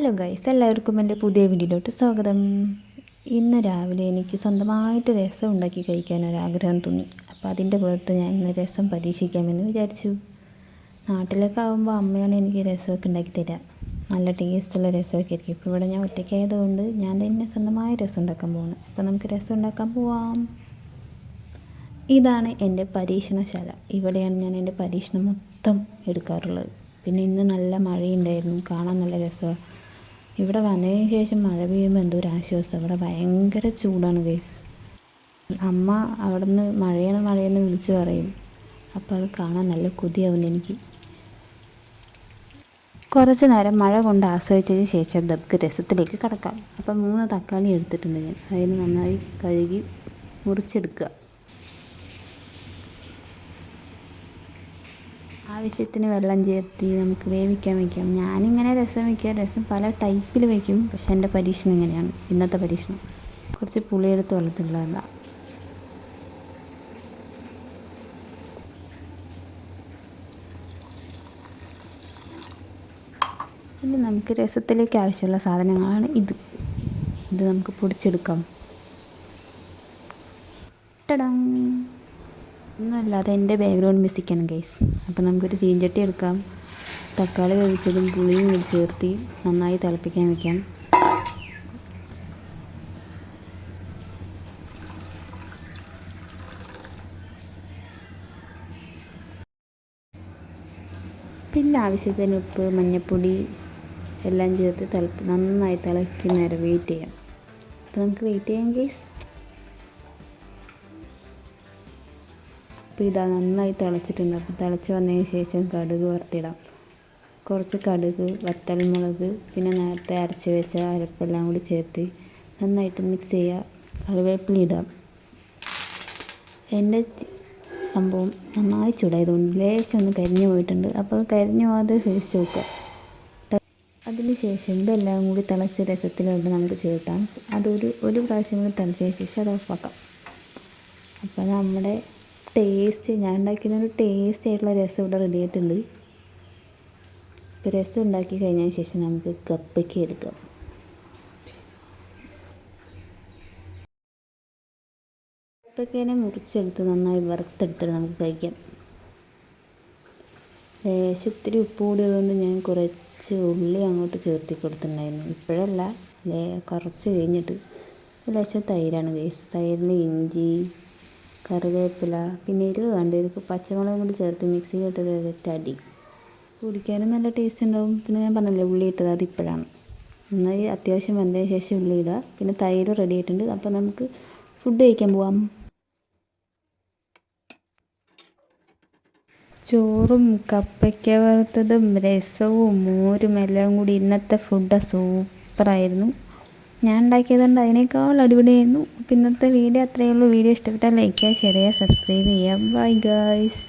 Hello guys, എല്ലാവർക്കും എൻ്റെ പുതിയ വീഡിയോയിലോട്ട് സ്വാഗതം. ഇന്ന് രാവിലെ എനിക്ക് സ്വന്തമായിട്ട് രസം ഉണ്ടാക്കി കഴിക്കാനൊരാഗ്രഹം തോന്നി. അപ്പോൾ അതിൻ്റെ പുറത്ത് ഞാൻ ഇന്ന് രസം പരീക്ഷിക്കാമെന്ന് വിചാരിച്ചു. നാട്ടിലൊക്കെ ആകുമ്പോൾ അമ്മയാണ് എനിക്ക് രസമൊക്കെ ഉണ്ടാക്കി തരിക. നല്ല ടേസ്റ്റുള്ള രസമൊക്കെ ആയിരിക്കും. ഇപ്പോൾ ഇവിടെ ഞാൻ ഒറ്റയ്ക്കായതുകൊണ്ട് ഞാൻ തന്നെ സ്വന്തമായ രസം ഉണ്ടാക്കാൻ പോവാണ്. അപ്പോൾ നമുക്ക് രസം ഉണ്ടാക്കാൻ പോവാം. ഇതാണ് എൻ്റെ പരീക്ഷണശാല. ഇവിടെയാണ് ഞാൻ എൻ്റെ പരീക്ഷണം മൊത്തം എടുക്കാറുള്ളത്. പിന്നെ ഇന്ന് നല്ല മഴയുണ്ടായിരുന്നു, കാണാൻ നല്ല രസമാണ്. ഇവിടെ വന്നതിന് ശേഷം മഴ പെയ്യുമ്പോൾ എന്തോ ഒരു ആശ്വാസം. ഇവിടെ ഭയങ്കര ചൂടാണ് ഗൈസ്. അമ്മ അവിടെ നിന്ന് മഴയെന്ന് വിളിച്ച് പറയും. അപ്പോൾ അത് കാണാൻ നല്ല കൊതിയാവുന്നു എനിക്ക്. കുറച്ച് നേരം മഴ കൊണ്ട് ആസ്വദിച്ചതിന് ശേഷം നമുക്ക് രസത്തിലേക്ക് കടക്കാം. അപ്പം 3 തക്കാളി എടുത്തിട്ടുണ്ട് ഞാൻ. അതിന് നന്നായി കഴുകി മുറിച്ചെടുക്കുക. ആവശ്യത്തിന് വെള്ളം ചേർത്ത് നമുക്ക് വേവിക്കാൻ വയ്ക്കാം. ഞാനിങ്ങനെ രസം വയ്ക്കുക. രസം പല ടൈപ്പിൽ വയ്ക്കും. പക്ഷെ എൻ്റെ പരീക്ഷണം ഇങ്ങനെയാണ്. ഇന്നത്തെ പരീക്ഷണം കുറച്ച് പുളിയെടുത്ത് വെള്ളത്തിലുള്ളതല്ല. ഇനി നമുക്ക് രസത്തിലേക്ക് ആവശ്യമുള്ള സാധനങ്ങളാണ് ഇത് നമുക്ക് പൊടിച്ചെടുക്കാം. ടടം. ഒന്നുമല്ലാതെ എൻ്റെ ബാക്ക്ഗ്രൗണ്ട് മ്യൂസിക്കാണ് ഗൈസ്. അപ്പോൾ നമുക്കൊരു ചീഞ്ചട്ടി എടുക്കാം. തക്കാളി വേവിച്ചതും പുളിയും കൂടി ചേർത്ത് നന്നായി തിളപ്പിക്കാൻ വയ്ക്കാം. പിന്നെ ആവശ്യത്തിന് ഉപ്പ്, മഞ്ഞൾപ്പൊടി എല്ലാം ചേർത്ത് നന്നായി തിളയ്ക്കുന്ന നേരം വെയിറ്റ് ചെയ്യാം. അപ്പോൾ നമുക്ക് വെയിറ്റ് ചെയ്യാം ഗൈസ്. അപ്പോൾ ഇതാ നന്നായി തിളച്ചിട്ടുണ്ട്. അപ്പോൾ തിളച്ച് വന്നതിന് ശേഷം കടുക് വറുത്തിടാം. കുറച്ച് കടുക്, വറ്റൽമുളക്, പിന്നെ നേരത്തെ അരച്ച് വെച്ച അരപ്പെല്ലാം കൂടി ചേർത്ത് നന്നായിട്ട് മിക്സ് ചെയ്യുക. കറിവേപ്പില ഇടാം. എൻ്റെ സംഭവം നന്നായി ചൂടായതുകൊണ്ട് ലേശം ഒന്ന് കരിഞ്ഞു പോയിട്ടുണ്ട്. അപ്പോൾ കരിഞ്ഞു പോകാതെ സൂക്ഷിച്ച് വെക്കുക. അതിന് ശേഷം ഇതെല്ലാം കൂടി തിളച്ച രസത്തിലോട്ട് നമുക്ക് ചേർത്താം. ഒരു പ്രാവശ്യം കൂടി തിളച്ചതിന് ശേഷം അത് ഓഫാക്കാം. അപ്പോൾ നമ്മുടെ ഞാൻ ഉണ്ടാക്കിയതൊരു ടേസ്റ്റ് ആയിട്ടുള്ള രസം ഇവിടെ റെഡി ആയിട്ടുണ്ട്. ഇപ്പോൾ രസം ഉണ്ടാക്കി കഴിഞ്ഞതിന് ശേഷം നമുക്ക് കപ്പയ്ക്ക എടുക്കാം. കപ്പയ്ക്കേനെ മുറിച്ചെടുത്ത് നന്നായി വറുത്തെടുത്തിട്ട് നമുക്ക് കഴിക്കാം. ഇത്തിരി ഉപ്പ് കൂടിയതുകൊണ്ട് ഞാൻ കുറച്ച് ഉള്ളി അങ്ങോട്ട് ചേർത്തി കൊടുത്തിട്ടുണ്ടായിരുന്നു. ഇപ്പോഴല്ല, കുറച്ച് കഴിഞ്ഞിട്ട്. ലേശം തൈരാണ് ഗൈസ്. തൈരിൽ ഇഞ്ചി, കറിവേപ്പില, പിന്നെ എരിവ് വേണ്ട ഇതിപ്പോൾ പച്ചമുളകും കൂടി ചേർത്ത് മിക്സിയിലിട്ടൊരു അടി. കുടിക്കാനും നല്ല ടേസ്റ്റ് ഉണ്ടാവും. പിന്നെ ഞാൻ പറഞ്ഞില്ലേ ഉള്ളി ഇട്ടത്, അതിപ്പോഴാണ്. നന്നായി അത്യാവശ്യം വെന്തതിന് ശേഷം ഉള്ളി ഇടുക. പിന്നെ തൈര് റെഡി ആയിട്ടുണ്ട്. അപ്പോൾ നമുക്ക് ഫുഡ് കഴിക്കാൻ പോവാം. ചോറും കപ്പയ്ക്ക വറുത്തതും രസവും മോരും എല്ലാം കൂടി ഇന്നത്തെ ഫുഡ് സൂപ്പറായിരുന്നു. ഞാൻ ഉണ്ടാക്കിയതുകൊണ്ട് അതിനേക്കാൾ അടിപൊളിയായിരുന്നു. അപ്പോൾ ഇന്നത്തെ വീഡിയോ അത്രയേ ഉള്ളൂ. വീഡിയോ ഇഷ്ടപ്പെട്ടാൽ ലൈക്ക് ചെയ്യുക, ഷെയർ ചെയ്യുക, സബ്സ്ക്രൈബ് ചെയ്യുക. Bye guys.